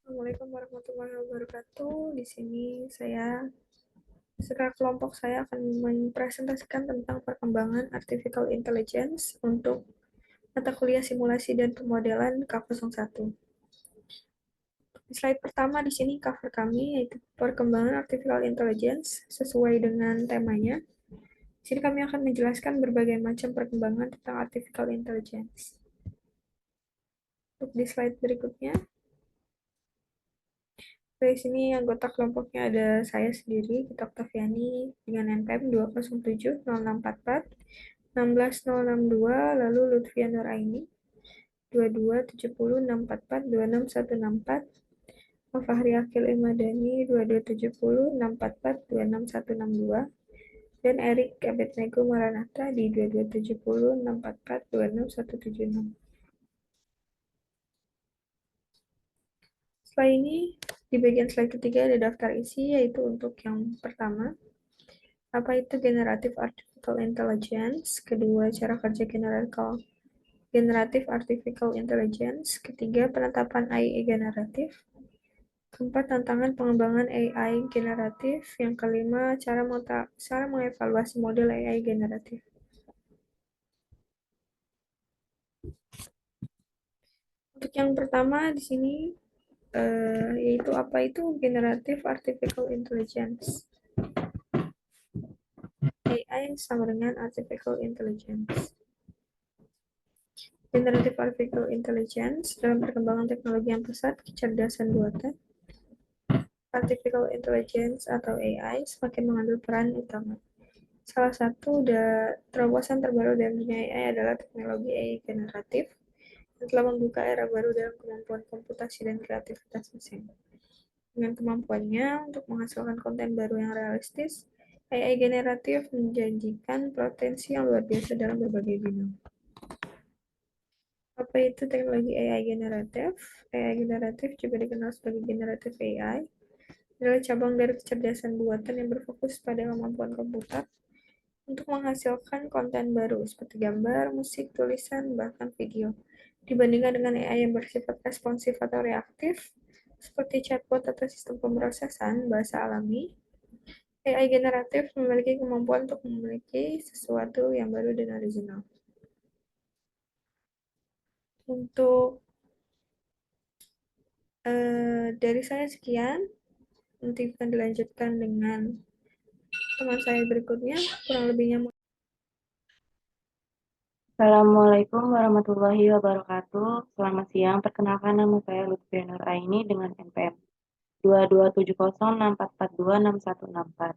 Assalamualaikum warahmatullahi wabarakatuh. Di sini secara kelompok saya akan mempresentasikan tentang perkembangan artificial intelligence untuk mata kuliah simulasi dan pemodelan K01. Di slide pertama di sini cover kami yaitu perkembangan artificial intelligence sesuai dengan temanya. Di sini kami akan menjelaskan berbagai macam perkembangan tentang artificial intelligence. Untuk di slide berikutnya, dari sini anggota kelompoknya ada saya sendiri, Gita Oktaviani, dengan NPM 2070644, 16062, lalu Lutfia Nuraini, 2270644, 26164, Fahri Akil Imadani, 2270644, 26162, dan Erik Abednego Maranatha di 2270644, 26176. Setelah ini, di bagian slide ketiga ada daftar isi, yaitu untuk yang pertama, apa itu generative artificial intelligence, kedua, cara kerja generatif artificial intelligence, ketiga, penetapan AI generatif, keempat, tantangan pengembangan AI generatif, yang kelima, cara mengevaluasi model AI generatif. Untuk yang pertama di sini yaitu apa itu generative artificial intelligence. AI sama dengan artificial intelligence. Generative artificial intelligence dalam perkembangan teknologi yang pesat, kecerdasan buatan, artificial intelligence atau AI semakin mengambil peran utama. Salah satu terobosan terbaru dalam dunia AI adalah teknologi AI generatif yang telah membuka era baru dalam kemampuan komputasi dan kreativitas mesin. Dengan kemampuannya untuk menghasilkan konten baru yang realistis, AI generatif menjanjikan potensi yang luar biasa dalam berbagai bidang. Apa itu teknologi AI generatif? AI generatif juga dikenal sebagai generative AI, adalah cabang dari kecerdasan buatan yang berfokus pada kemampuan komputer untuk menghasilkan konten baru seperti gambar, musik, tulisan, bahkan video. Dibandingkan dengan AI yang bersifat responsif atau reaktif, seperti chatbot atau sistem pemrosesan bahasa alami, AI generatif memiliki kemampuan untuk memiliki sesuatu yang baru dan original. Untuk dari saya sekian, nanti akan dilanjutkan dengan teman saya berikutnya, kurang lebihnya. Assalamualaikum warahmatullahi wabarakatuh. Selamat siang, perkenalkan nama saya Lutfia Nuraini dengan NPM 2270644266164.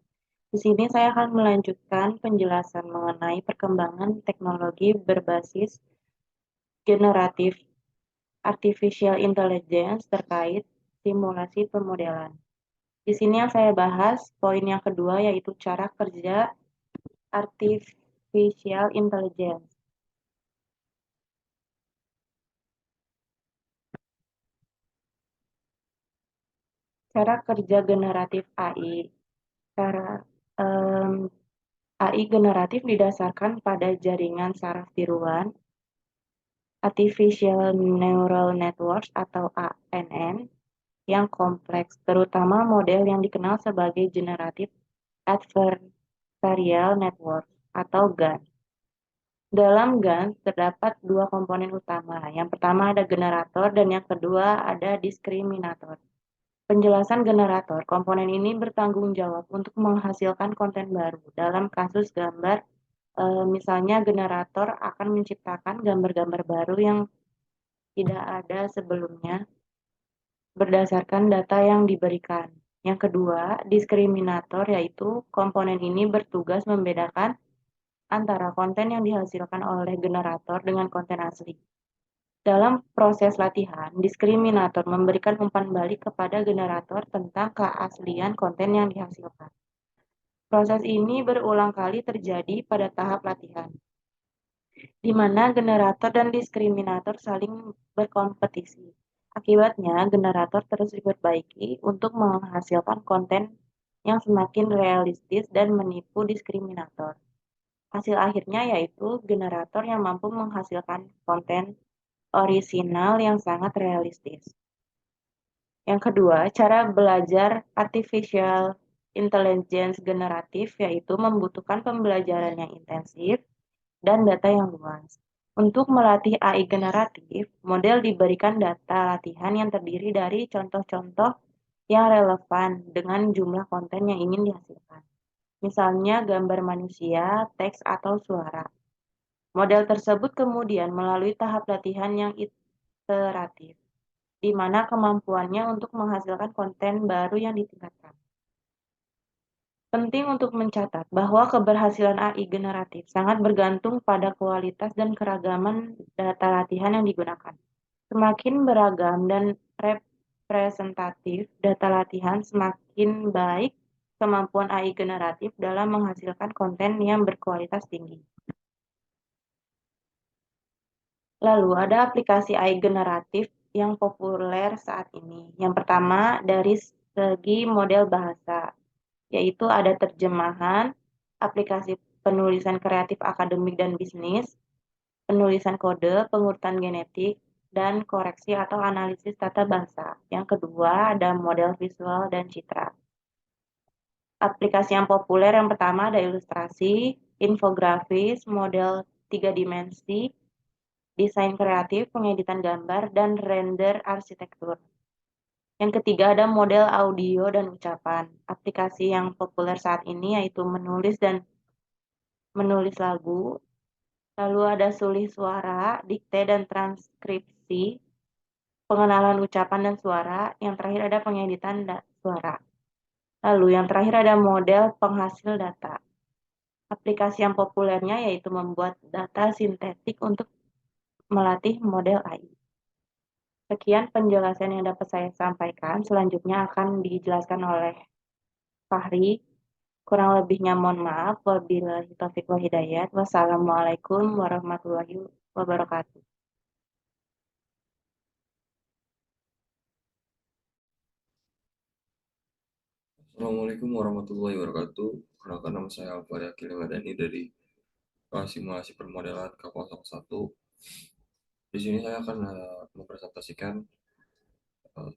Di sini saya akan melanjutkan penjelasan mengenai perkembangan teknologi berbasis generatif artificial intelligence terkait simulasi pemodelan. Di sini yang saya bahas poin yang kedua yaitu cara kerja artificial intelligence. Cara kerja generatif AI. Cara AI generatif didasarkan pada jaringan saraf tiruan, Artificial Neural Networks atau ANN, yang kompleks, terutama model yang dikenal sebagai Generative Adversarial Network atau GAN. Dalam GAN terdapat dua komponen utama. Yang pertama ada generator dan yang kedua ada diskriminator. Penjelasan generator, komponen ini bertanggung jawab untuk menghasilkan konten baru. Dalam kasus gambar, misalnya generator akan menciptakan gambar-gambar baru yang tidak ada sebelumnya berdasarkan data yang diberikan. Yang kedua, diskriminator, yaitu komponen ini bertugas membedakan antara konten yang dihasilkan oleh generator dengan konten asli. Dalam proses latihan, diskriminator memberikan umpan balik kepada generator tentang keaslian konten yang dihasilkan. Proses ini berulang kali terjadi pada tahap latihan, di mana generator dan diskriminator saling berkompetisi. Akibatnya, generator terus diperbaiki untuk menghasilkan konten yang semakin realistis dan menipu diskriminator. Hasil akhirnya yaitu generator yang mampu menghasilkan konten orisinal yang sangat realistis. Yang kedua, cara belajar artificial intelligence generatif yaitu membutuhkan pembelajaran yang intensif dan data yang luas. Untuk melatih AI generatif, model diberikan data latihan yang terdiri dari contoh-contoh yang relevan dengan jumlah konten yang ingin dihasilkan. Misalnya gambar manusia, teks, atau suara. Model tersebut kemudian melalui tahap latihan yang iteratif, di mana kemampuannya untuk menghasilkan konten baru yang ditingkatkan. Penting untuk mencatat bahwa keberhasilan AI generatif sangat bergantung pada kualitas dan keragaman data latihan yang digunakan. Semakin beragam dan representatif data latihan, semakin baik kemampuan AI generatif dalam menghasilkan konten yang berkualitas tinggi. Lalu ada aplikasi AI generatif yang populer saat ini. Yang pertama dari segi model bahasa, yaitu ada terjemahan, aplikasi penulisan kreatif akademik dan bisnis, penulisan kode, pengurutan genetik, dan koreksi atau analisis tata bahasa. Yang kedua ada model visual dan citra. Aplikasi yang populer yang pertama ada ilustrasi, infografis, model 3 dimensi, desain kreatif, pengeditan gambar, dan render arsitektur. Yang ketiga ada model audio dan ucapan. Aplikasi yang populer saat ini yaitu menulis lagu, lalu ada sulih suara, dikte dan transkripsi, pengenalan ucapan dan suara, yang terakhir ada pengeditan suara. Lalu yang terakhir ada model penghasil data. Aplikasi yang populernya yaitu membuat data sintetik untuk melatih model AI. Sekian penjelasan yang dapat saya sampaikan. Selanjutnya akan dijelaskan oleh Fahri. Kurang lebihnya mohon maaf. Wabillahi taufiq wal hidayah. Wassalamualaikum warahmatullahi wabarakatuh. Assalamualaikum warahmatullahi wabarakatuh. Perkenalkan, nama saya Alfari Akil Madani dari simulasi permodelan kapal 1. Di sini saya akan mempresentasikan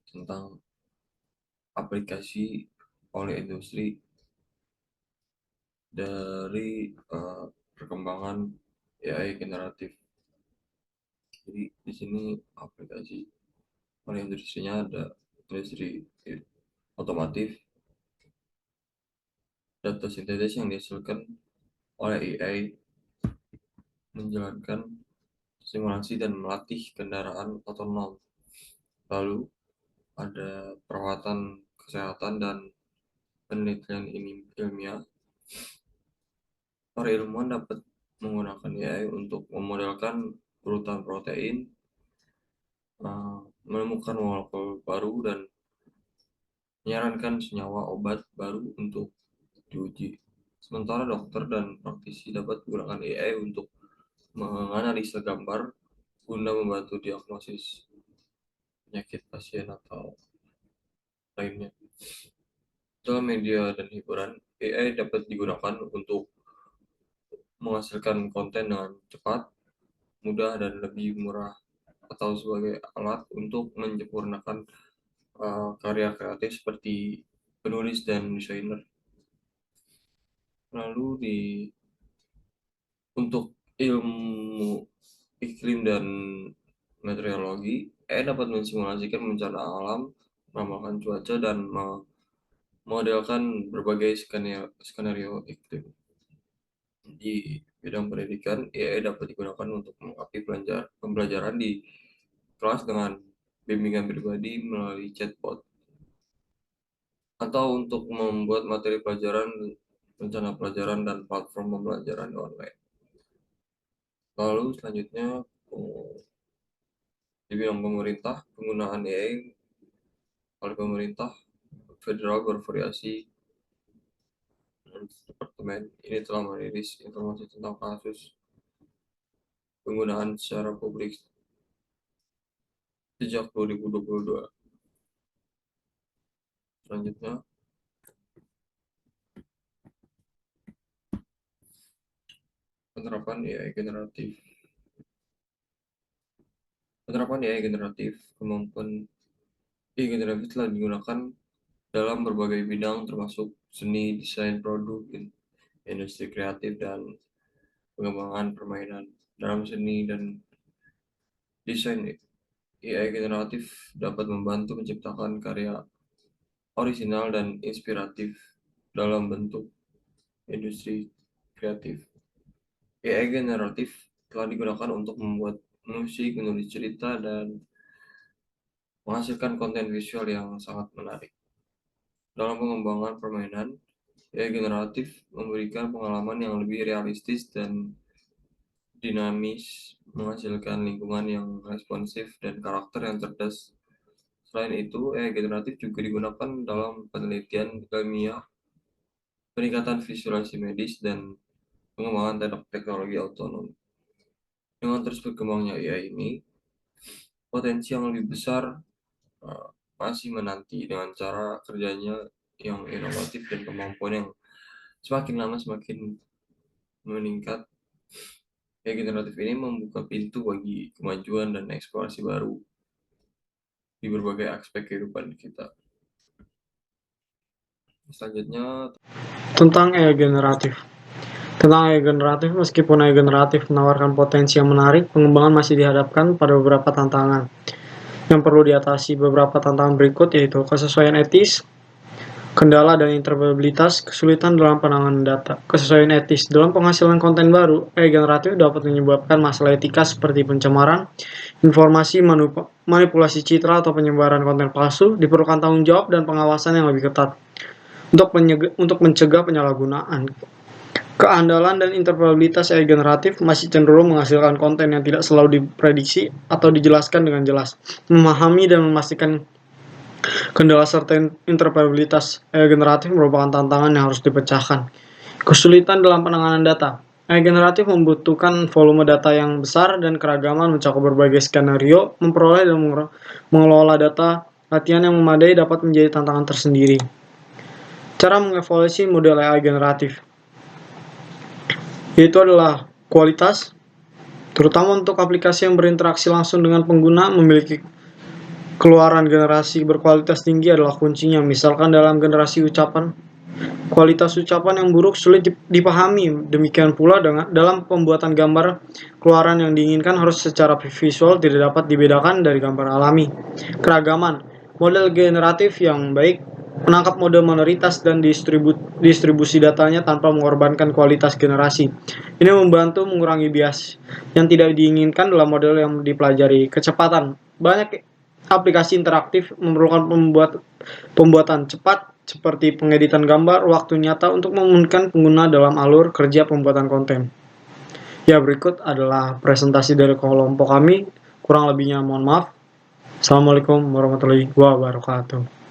tentang aplikasi oleh industri dari perkembangan AI generatif. Jadi di sini aplikasi oleh industrinya ada industri otomotif, data sintetis yang dihasilkan oleh AI menjalankan simulasi dan melatih kendaraan otonom. Lalu ada perawatan kesehatan dan penelitian ilmiah. Para ilmuwan dapat menggunakan AI untuk memodelkan urutan protein, menemukan molekul baru, dan menyarankan senyawa obat baru untuk diuji. Sementara dokter dan praktisi dapat menggunakan AI untuk menganalisa gambar guna membantu diagnosis penyakit pasien atau lainnya. Dalam media dan hiburan, AI dapat digunakan untuk menghasilkan konten dengan cepat, mudah, dan lebih murah, atau sebagai alat untuk menyempurnakan karya kreatif seperti penulis dan desainer. Lalu untuk ilmu iklim dan meteorologi, AI dapat mensimulasikan bencana alam, meramalkan cuaca, dan memodelkan berbagai skenario iklim. Di bidang pendidikan, AI dapat digunakan untuk melengkapi pembelajaran di kelas dengan bimbingan pribadi melalui chatbot, atau untuk membuat materi pelajaran, rencana pelajaran, dan platform pembelajaran online. Lalu selanjutnya di bidang pemerintah, penggunaan AI oleh pemerintah federal bervariasi. Departemen ini telah merilis informasi tentang kasus penggunaan secara publik sejak 2022. Selanjutnya, penerapan AI generatif. Penerapan AI generatif, kemampuan AI generatif telah digunakan dalam berbagai bidang termasuk seni, desain produk, industri kreatif, dan pengembangan permainan. Dalam seni dan desain, AI generatif dapat membantu menciptakan karya orisinal dan inspiratif dalam bentuk industri kreatif. AI generatif telah digunakan untuk membuat musik, menulis cerita, dan menghasilkan konten visual yang sangat menarik. Dalam pengembangan permainan, AI generatif memberikan pengalaman yang lebih realistis dan dinamis, menghasilkan lingkungan yang responsif dan karakter yang cerdas. Selain itu, AI generatif juga digunakan dalam penelitian ilmiah, peningkatan visualisasi medis, dan pengembangan teknologi otonom. Dengan terus berkembangnya AI ini, potensi yang lebih besar masih menanti dengan cara kerjanya yang inovatif dan kemampuan yang semakin lama semakin meningkat. AI generatif ini membuka pintu bagi kemajuan dan eksplorasi baru di berbagai aspek kehidupan kita. Selanjutnya, Tentang AI generatif. Tentang AI generatif, meskipun AI generatif menawarkan potensi yang menarik, pengembangan masih dihadapkan pada beberapa tantangan yang perlu diatasi. Beberapa tantangan berikut yaitu kesesuaian etis, kendala dan interoperabilitas, kesulitan dalam penanganan data. Kesesuaian etis dalam penghasilan konten baru, AI generatif dapat menyebabkan masalah etika seperti pencemaran informasi, manipulasi citra, atau penyebaran konten palsu. Diperlukan tanggung jawab dan pengawasan yang lebih ketat untuk mencegah penyalahgunaan. Keandalan dan interoperabilitas AI generatif masih cenderung menghasilkan konten yang tidak selalu diprediksi atau dijelaskan dengan jelas. Memahami dan memastikan kendala serta interoperabilitas AI generatif merupakan tantangan yang harus dipecahkan. Kesulitan dalam penanganan data. AI generatif membutuhkan volume data yang besar dan keragaman mencakup berbagai skenario. Memperoleh dan mengelola data latihan yang memadai dapat menjadi tantangan tersendiri. Cara mengevaluasi model AI generatif yaitu adalah kualitas, terutama untuk aplikasi yang berinteraksi langsung dengan pengguna. Memiliki keluaran generasi berkualitas tinggi adalah kuncinya. Misalkan dalam generasi ucapan, kualitas ucapan yang buruk sulit dipahami. Demikian pula dalam pembuatan gambar, keluaran yang diinginkan harus secara visual tidak dapat dibedakan dari gambar alami. Keragaman, model generatif yang baik menangkap mode minoritas dan distribusi datanya tanpa mengorbankan kualitas generasi. Ini membantu mengurangi bias yang tidak diinginkan dalam model yang dipelajari. Kecepatan, banyak aplikasi interaktif memerlukan pembuatan cepat seperti pengeditan gambar waktu nyata untuk memudahkan pengguna dalam alur kerja pembuatan konten. Ya, berikut adalah presentasi dari kelompok kami. Kurang lebihnya mohon maaf. Assalamualaikum warahmatullahi wabarakatuh.